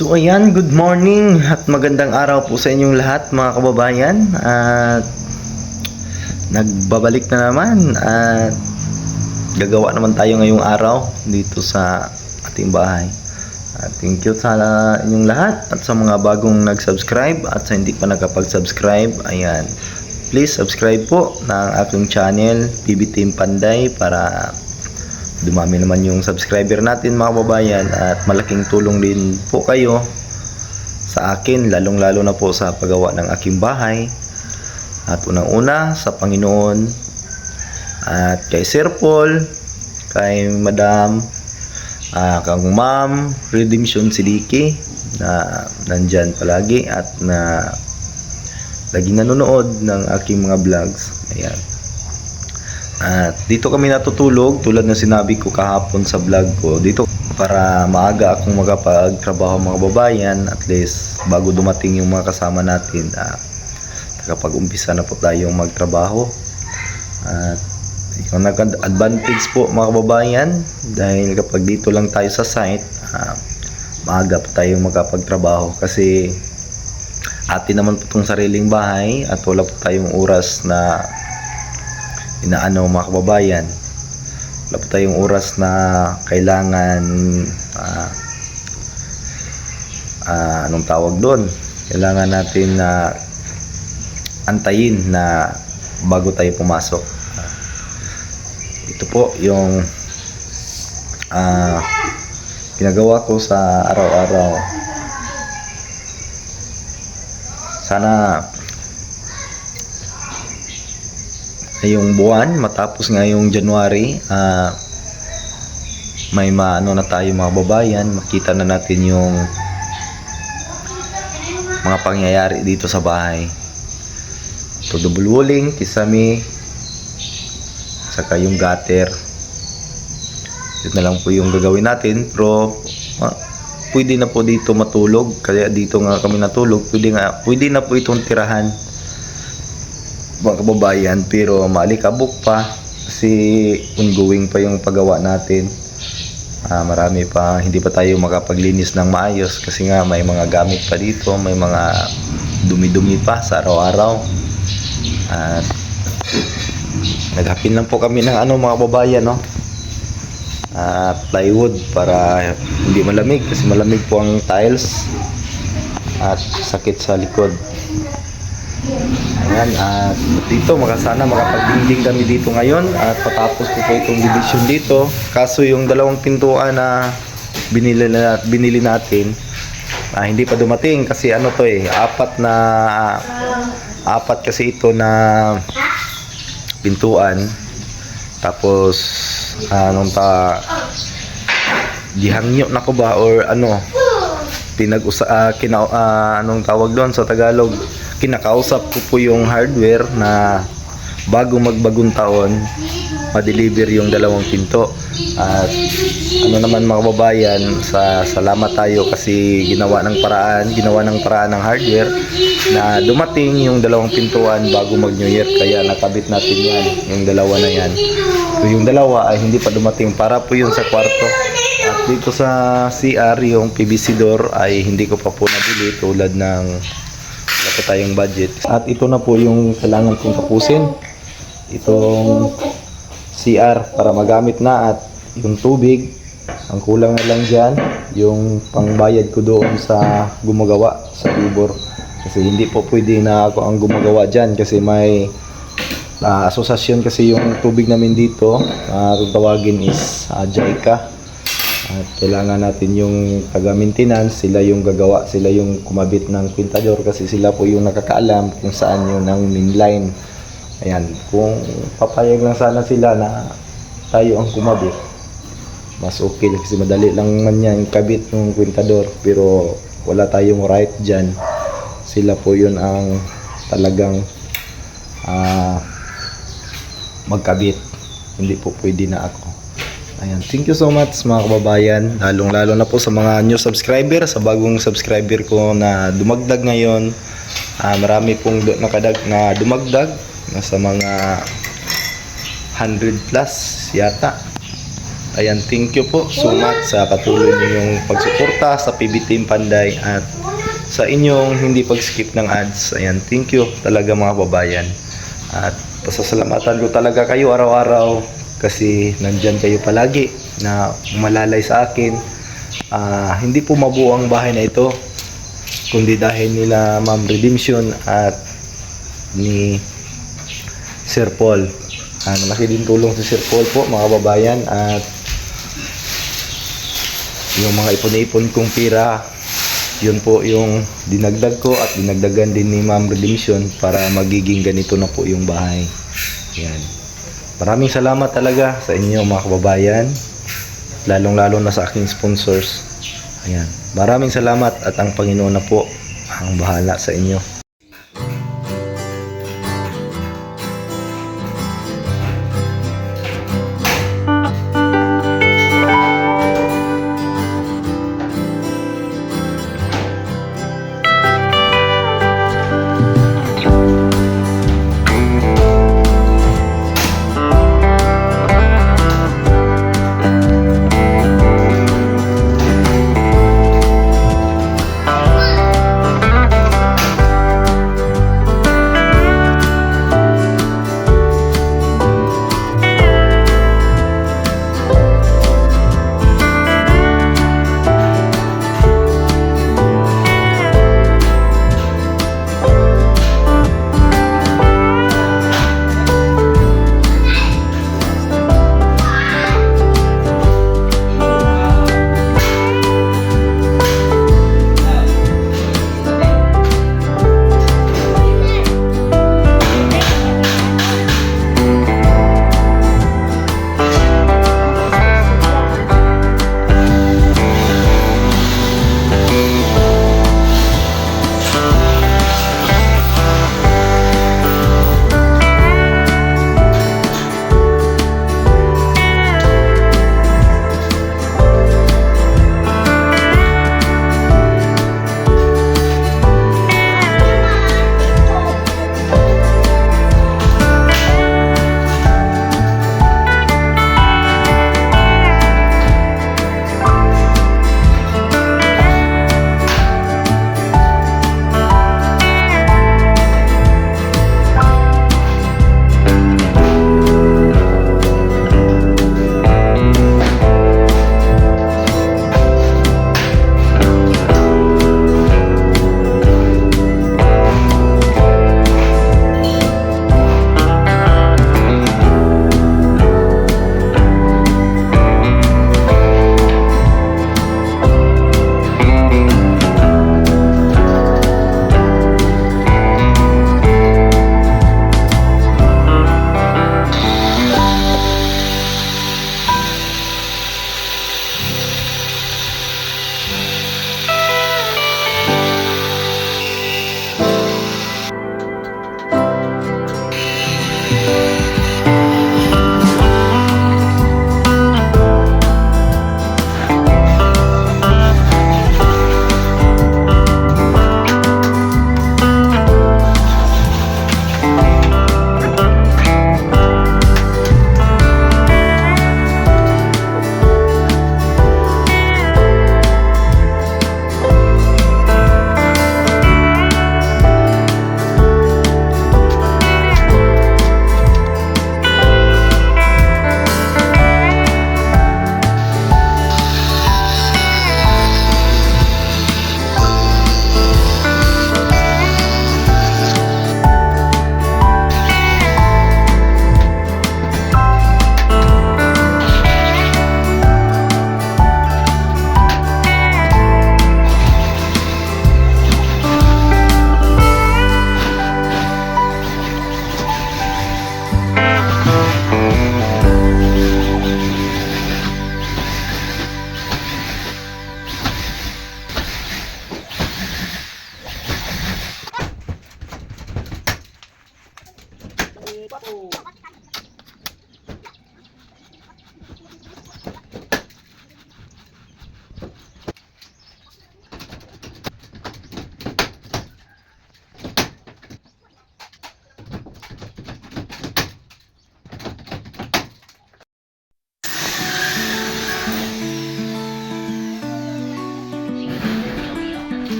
So ayan, good morning at magandang araw po sa inyong lahat mga kababayan. At nagbabalik na naman at gagawa naman tayo ngayong araw dito sa ating bahay. At thank you sa inyong lahat at sa mga bagong nag-subscribe at sa hindi pa nakapag-subscribe. Ayan, please subscribe po ng aking channel, PB Team Panday, para dumami naman yung subscriber natin mga kababayan, at malaking tulong din po kayo sa akin, lalong lalo na po sa paggawa ng aking bahay. At unang-una sa Panginoon at kay Sir Paul, kay Madam, kang Ma'am Redemption Sidiki na nandyan palagi at na laging nanonood ng aking mga vlogs. Ayan. At dito kami natutulog tulad na sinabi ko kahapon sa vlog ko dito, para maaga akong magapagtrabaho mga babayan, at least bago dumating yung mga kasama natin, kapag umpisa na po tayong magtrabaho. At yung nag-advantage po mga babayan, dahil kapag dito lang tayo sa site, maaga po tayong magapagtrabaho kasi atin naman po itong sariling bahay at wala po tayong oras na inaano mga kababayan. Wala po tayong oras na kailangan anong tawag doon, kailangan natin na antayin na bago tayo pumasok. Ito po yung ginagawa ko sa araw-araw. Sana ngayong buwan, matapos ngayong January, may maano na tayo mga babayan, makita na natin yung mga pangyayari dito sa bahay. So double walling, kisame, saka yung gutter, yun na lang po yung gagawin natin. Pero pwede na po dito matulog, kaya dito nga kami natulog. Pwede na po itong tirahan mga kababayan, pero maalikabok pa kasi ongoing pa yung paggawa natin. Marami pa, hindi pa tayo makapaglinis ng maayos kasi nga may mga gamit pa dito, may mga dumi-dumi pa sa araw-araw. At naghapin lang po kami ng mga kababayan, no? Plywood para hindi malamig, kasi malamig po ang tiles at sakit sa likod. Ayan, at dito sana makapag-building kami dito ngayon at patapos ko po itong division dito. Kaso yung dalawang pintuan na binili natin, hindi pa dumating kasi apat kasi ito na pintuan. Tapos gihangyo na ko ba or anong tawag doon sa Tagalog, kinakausap ko po yung hardware na bago magbagong taon ma-deliver yung dalawang pinto. At naman mga kababayan, salamat tayo kasi ginawa ng paraan ng hardware na dumating yung dalawang pintuan bago mag New Year, kaya nakabit natin yan, yung dalawa na yan. So yung dalawa ay hindi pa dumating, para po yun sa kwarto. At dito sa CR, yung PVC door ay hindi ko pa po nabili tulad ng wala pa tayong budget. At ito na po yung kailangan kong tapusin, itong CR para magamit na. At yung tubig, ang kulang na lang dyan yung pangbayad ko doon sa gumagawa sa tubor, kasi hindi po pwede na ako ang gumagawa dyan kasi may asosasyon kasi yung tubig namin dito. Kung tawagin is JICA. At kailangan natin yung taga-maintenance, sila yung gagawa, sila yung kumabit ng kwintador kasi sila po yung nakakaalam kung saan yun ang main line. Ayan, kung papayag lang sana sila na tayo ang kumabit, mas okay kasi madali lang man yan kabit ng kwintador, pero wala tayong right dyan. Sila po yun ang talagang magkabit, hindi po pwede na ako. Ayan, thank you so much mga kababayan, lalong-lalo na po sa mga new subscriber, sa bagong subscriber ko na dumagdag ngayon. Marami pong na dumagdag, nasa mga 100 plus yata. ayan, thank you po so much sa patuloy ninyong pagsuporta sa PB Team Panday at sa inyong hindi pag-skip ng ads. Ayan, thank you talaga mga kababayan. At pasasalamatan ko talaga kayo araw-araw kasi nandyan kayo palagi na malalay sa akin. Hindi po mabuo ang bahay na ito kundi dahil nila Ma'am Redemption at ni Sir Paul. Malaki din tulong si Sir Paul po mga kababayan, at yung mga ipon-ipon kong pira, yun po yung dinagdag ko at dinagdagan din ni Ma'am Redemption para magiging ganito na po yung bahay. Yan. Maraming salamat talaga sa inyo mga kababayan, lalong-lalo na sa aking sponsors. Ayan. Maraming salamat at ang Panginoon na po ang bahala sa inyo.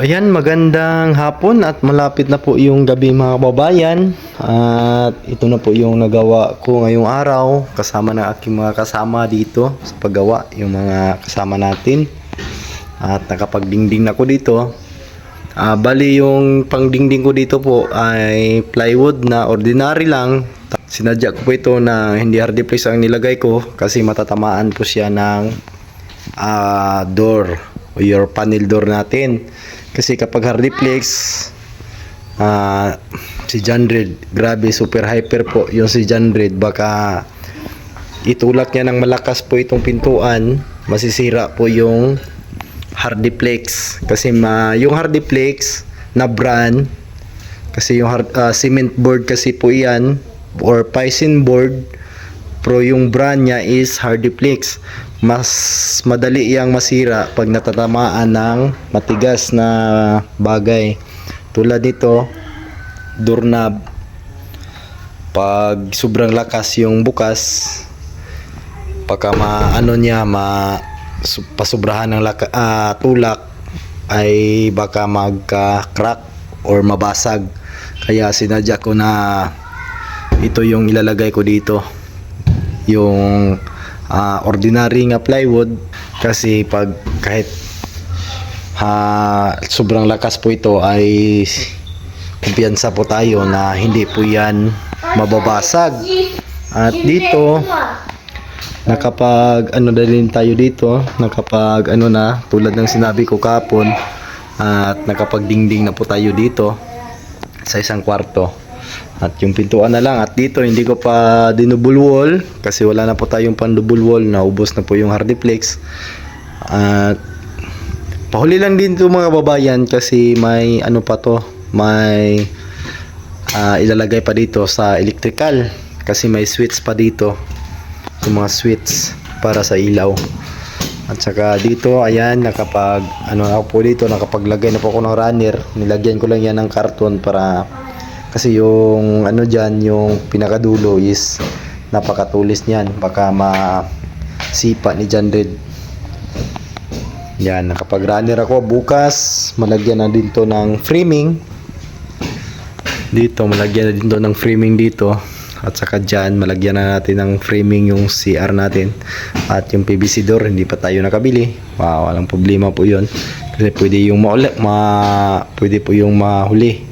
Ayan, magandang hapon at malapit na po yung gabi mga kababayan. At ito na po yung nagawa ko ngayong araw kasama ng aking mga kasama dito sa paggawa, yung mga kasama natin. At nakapagdingding na ko dito. Bali yung pangdingding ko dito po ay plywood na ordinary lang. Sinadya ko po ito na hindi hardiplex ang nilagay ko kasi matatamaan po siya ng door o your panel door natin. Kasi kapag hardiplex, si John Reed, grabe, super hyper po yung si John Reed. Baka itulak niya ng malakas po itong pintuan, masisira po yung hardiplex. Kasi yung hardiplex na brand, kasi yung cement board kasi po yan, or Paisin board, pero yung brand niya is hardiplex. Mas madali yang masira pag natatamaan ng matigas na bagay tulad nito doorknob. Pag sobrang lakas yung bukas, pagka pasubrahan ng tulak, ay baka magka-crack or mabasag. Kaya sinadya ko na ito yung ilalagay ko dito, yung ordinary nga plywood, kasi pag kahit sobrang lakas po ito ay kumpiyansa po tayo na hindi po yan mababasag. At dito nakapag na din tayo dito, nakapag na tulad ng sinabi ko kapon, at nakapagdingding na po tayo dito sa isang kwarto. At yung pintuan na lang. At dito hindi ko pa dinouble wall kasi wala na po tayong pan double wall, naubos na po yung hardiplex. At pahuli lang din to mga babayan kasi may may ilalagay pa dito sa electrical, kasi may switch pa dito, yung mga switch para sa ilaw. At saka dito, ayan, ako po dito, nakapaglagay na po ako ng runner. Nilagyan ko lang yan ng karton para, kasi yung dyan, yung pinakadulo is napakatulis niyan, baka masipa ni John Reed. Yan, nakapag-runner ako. Bukas malagyan na din to ng framing dito, malagyan na din to ng framing dito. At saka dyan, malagyan na natin ng framing yung CR natin. At yung PVC door, hindi pa tayo nakabili. Walang problema po yun, kasi pwede pwede po yung mahuli.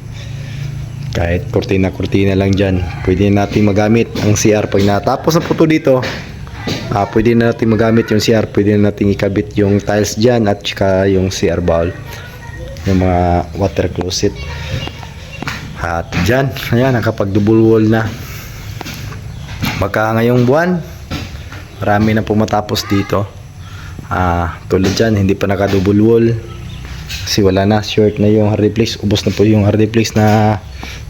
Kahit kurtina lang dyan, pwede natin magamit ang CR. Pag natapos na po ito dito, pwede na natin magamit yung CR. Pwede na natin ikabit yung tiles dyan at saka yung CR bowl, yung mga water closet. At dyan, ayan, nakapag double wall na. Baka ngayong buwan marami na po matapos dito. Tulad dyan, hindi pa naka double wall kasi wala na, short na yung hardiplex. Ubos na po yung hardiplex na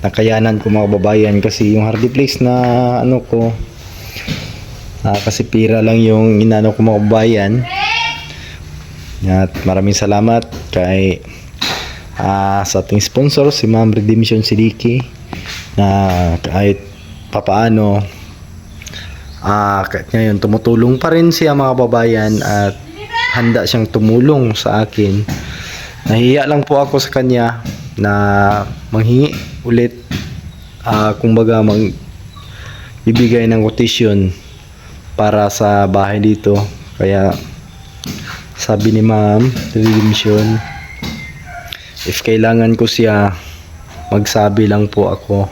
nakayanan ko mga babayan, kasi yung hardiplex na kasi pira lang yung inano ko mga babayan. At maraming salamat kay sa ating sponsor, si Ma'am Redemption Sidiki, na kahit papaano kahit ngayon tumutulong pa rin siya mga babayan, at handa siyang tumulong sa akin. Nahiya lang po ako sa kanya na manghingi ulit, kumbaga bibigay ng quotation para sa bahay dito. Kaya sabi ni Ma'am Redemption, if kailangan ko siya, magsabi lang po ako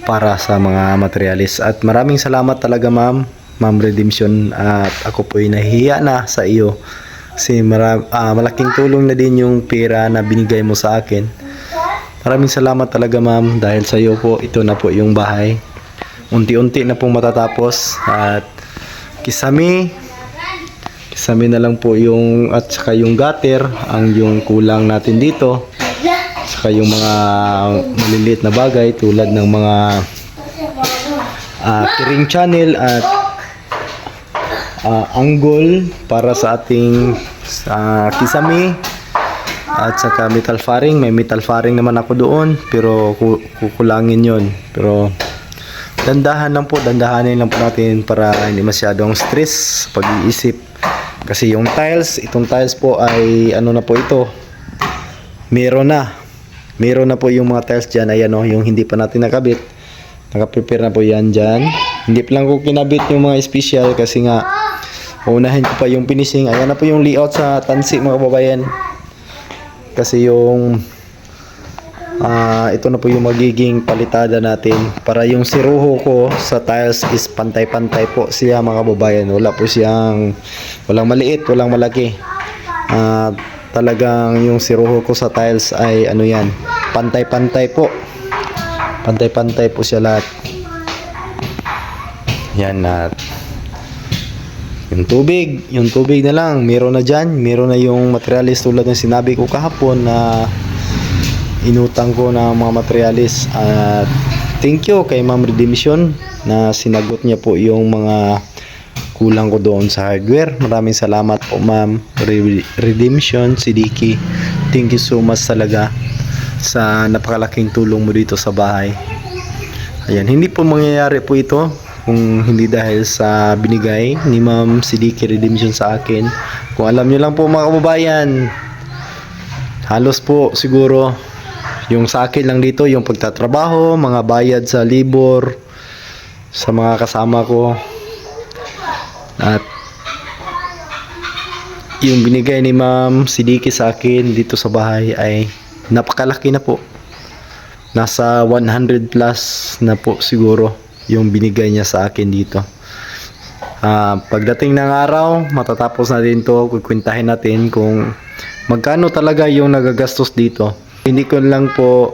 para sa mga materialis. At maraming salamat talaga Ma'am Redemption, at ako po ay nahihiya na sa iyo kasi malaking tulong na din yung pera na binigay mo sa akin. Maraming salamat talaga Ma'am, dahil sa iyo po ito na po yung bahay. Unti-unti na pong matatapos, at kisame na lang po yung, at saka yung gutter ang yung kulang natin dito. Saka yung mga maliliit na bagay tulad ng mga tiring channel at angle para sa ating kisame, at saka metal faring. May metal faring naman ako doon, pero kukulangin yon. Pero dandahanin lang po natin para hindi masyadong stress sa pag-iisip. Kasi yung tiles, itong tiles po ay na po ito, meron na. Meron na po yung mga tiles dyan. Ayan o, yung hindi pa natin nakabit. Nakaprepare na po yan dyan. Hindi pa lang ko kinabit yung mga special kasi nga unahin ko pa yung finishing. Ayan na po yung layout sa tansi mga kababayan. Kasi yung ito na po yung magiging palitada natin para yung siruho ko sa tiles is pantay-pantay po siya mga kababayan. Wala po siyang walang maliit, walang malaki. Talagang yung siruho ko sa tiles ay ano yan, pantay-pantay po. Pantay-pantay po siya lahat. Yan at yung tubig na lang, meron na dyan. Meron na yung materialis tulad ng sinabi ko kahapon na inutang ko na mga materialis. At thank you kay Ma'am Redemption na sinagot niya po yung mga kulang ko doon sa hardware. Maraming salamat po Ma'am Redemption Siddiqui. Thank you so much talaga sa napakalaking tulong mo dito sa bahay. Ayan, hindi po mangyayari po ito kung hindi dahil sa binigay ni Ma'am Siddiqui Redemption sa akin. Kung alam nyo lang po mga kababayan, halos po siguro yung sa akin lang dito yung pagtatrabaho, mga bayad sa libor sa mga kasama ko, at yung binigay ni Ma'am Siddiqui sa akin dito sa bahay ay napakalaki na po. Nasa 100 plus na po siguro yung binigay niya sa akin dito. Pagdating ng araw, matatapos na din to, kukwentahin natin kung magkano talaga yung nagagastos dito. Hindi ko lang po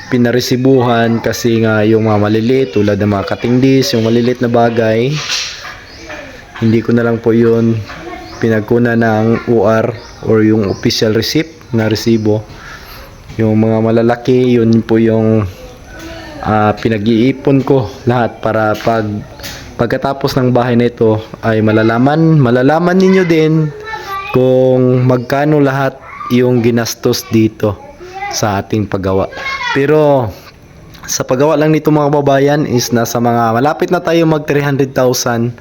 pinaresibuhan kasi nga yung mga maliliit tulad ng mga cutting disc, yung maliliit na bagay, hindi ko na lang po yun pinagkuna ng OR or yung official receipt na resibo. Yung mga malalaki, yun po yung pinag-iipon ko lahat para pagkatapos ng bahay na ito ay malalaman ninyo din kung magkano lahat yung ginastos dito sa ating paggawa. Pero sa paggawa lang nito mga kababayan is nasa mga malapit na tayo mag 300,000.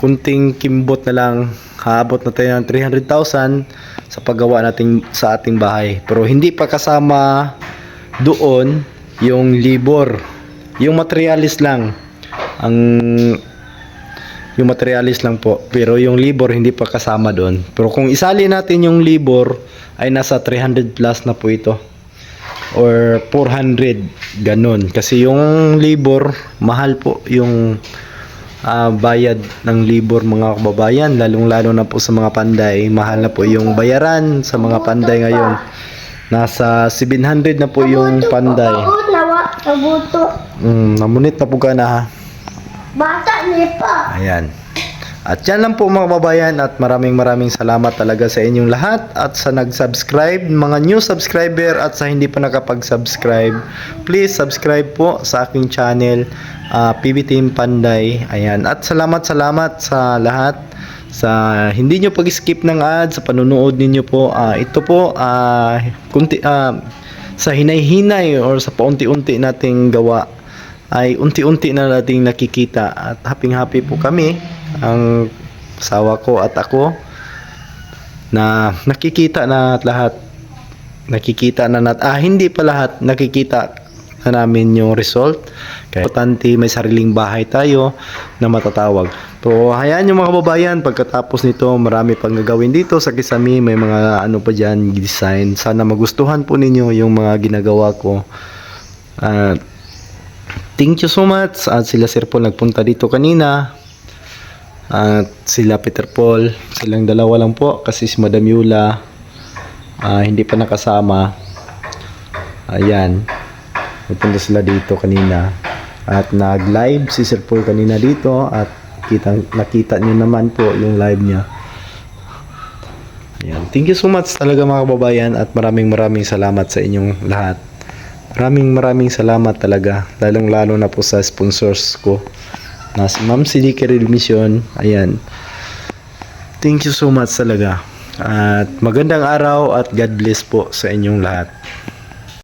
Kunting kimbot na lang, haabot na tayo ng 300,000 sa paggawa natin sa ating bahay. Pero hindi pa kasama doon yung libor, yung materialis lang, yung materialis lang po. Pero yung libor hindi pa kasama doon. Pero kung isali natin yung libor ay nasa 300 plus na po ito or 400 ganun. Kasi yung libor mahal po yung bayad ng libor mga kababayan, lalong-lalo na po sa mga panday. Mahal na po yung bayaran sa mga panday ngayon. Nasa 700 na po yung panday. Namunit na po ka na ha. Bata niya pa. Ayan. At yan lang po mga kababayan, at maraming salamat talaga sa inyong lahat at sa nag-subscribe, mga new subscriber at sa hindi pa nakapag-subscribe. Please subscribe po sa aking channel, PB Team Panday. Ayan. At salamat sa lahat sa hindi nyo pag-skip ng ads, sa panunood ninyo po. Ito po sa hinay-hinay or sa paunti-unti nating gawa ay unti-unti na nating nakikita, at happy po kami, ang asawa ko at ako, na nakikita na lahat, hindi pa lahat, nakikita na namin yung result. Kaya importante may sariling bahay tayo na matatawag. So hayaan nyo mga kababayan, pagkatapos nito marami pang gagawin dito sa Kisami. May mga ano pa dyan, design. Sana magustuhan po ninyo yung mga ginagawa ko. Thank you so much. At sila Sir Paul nagpunta dito kanina. At sila Peter Paul, silang dalawa lang po kasi si Madam Yula hindi pa nakasama. Ayan, nagpunta sila dito kanina at nag-live si Sir Paul kanina dito, at nakita nyo naman po yung live niya. Ayan. Thank you so much talaga mga kababayan, at maraming salamat sa inyong lahat. Maraming salamat talaga, lalong-lalo na po sa sponsors ko na si Ma'am Siddiqui Redemption. Ayan. Thank you so much talaga. At magandang araw at God bless po sa inyong lahat.